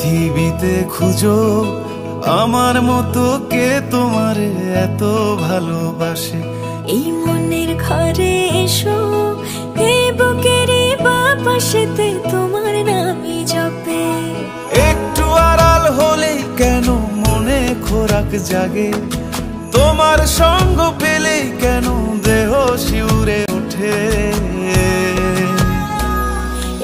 পৃথিবীতে খুঁজো আমার মতো কে তোমারে এত ভালোবাসে। এই মনের ঘরে এসো, এই বুকের বাপাশেতে তোমার নামই জপে। একটু আড়াল হলেই কেন মনে খোরাক জাগে, তোমার সঙ্গ পেলেই কেন দেহ শিউরে ওঠে।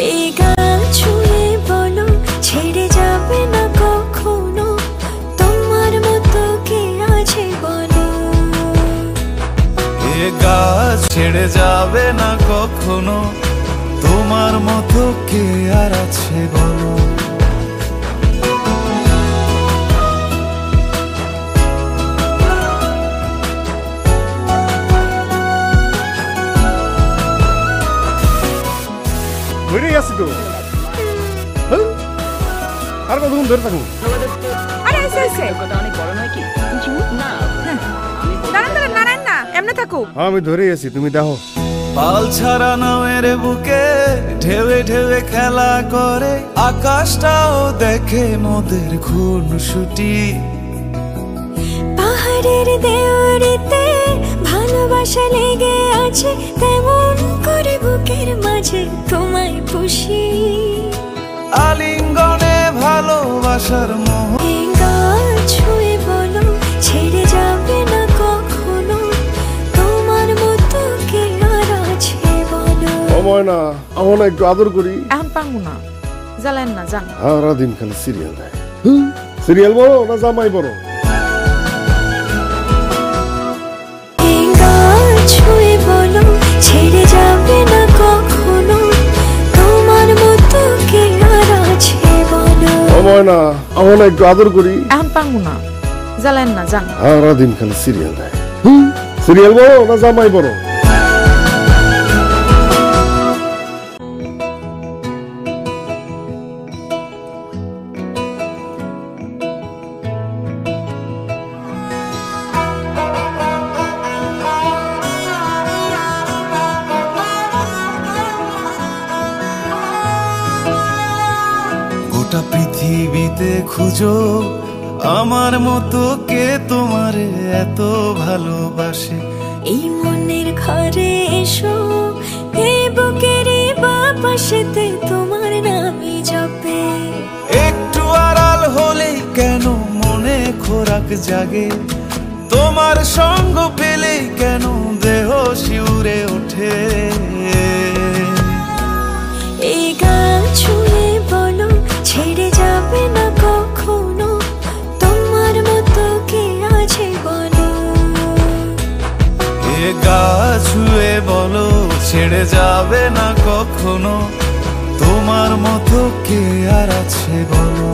এই গান ছুঁয়ে বলো ছেড়ে যাবে না কখনো, তোমার মতো কে আছে বলো। এ গাছ ছেড়ে যাবে না কখনো, তোমার মতো কে আর আছে বলো। তো আর কতক্ষণ ধরে থাকুন? আরে এসে এসে কথা অনেক বড় নয় কি না, দাঁড়ান দাঁড়ান নারায়ণ না এমনি থাকো। আমি ধরে আছি, তুমি দেখো। পাল ছাড়া নামের বুকে ঢেউে ঢেউে খেলা করে, আকাশটাও দেখে মোদের খুনসুটি। পাহাড়ের দেওয়ারিতে ভালোবাসা লেগে আছে, তেমন করে বুকের মাঝে তোমায় পুষি। আলিঙ্গনে ভালোবাসার মোহ, এই গান ছুঁয়ে বলো ছেড়ে যাবে না কখনো, তোমার মতো কে আর আছে বলো। সময় না আমার একটু আদর করি। এখন পারবো না, জ্বালেন না জান। সারাদিন খালি সিরিয়াল দেয়। সিরিয়াল বড় না জামাই বড়? এই গান ছুঁয়ে বলো ছেড়ে যাবে না কখনো, তোমার মতো কে আর আছে বলো। সময় না আমার একটু আদর করি। এখন পারবো না, জ্বালেন না জান। সারাদিন খালি সিরিয়াল দেয়। সিরিয়াল বড় না জামাই বড়? গোটা পৃথিবীতে খুঁজো আমার মতো কে তোমারে এত ভালোবাসে। এই মনের ঘরে এসো, এই বুকের বাপাশেতে তোমার নামই জপে। একটু আড়াল হলেই কেন মনে খোরাক জাগে, তোমার সঙ্গ পেলেই কেন দেহ শিউরে ওঠে। এই গান ছুঁয়ে বলো ছেড়ে যাবে না কখনো, তোমার মতো কে আছে বলো। এ গাছ ছুঁয়ে বলো ছেড়ে যাবে না কখনো, তোমার মতো কে আর আছে বলো।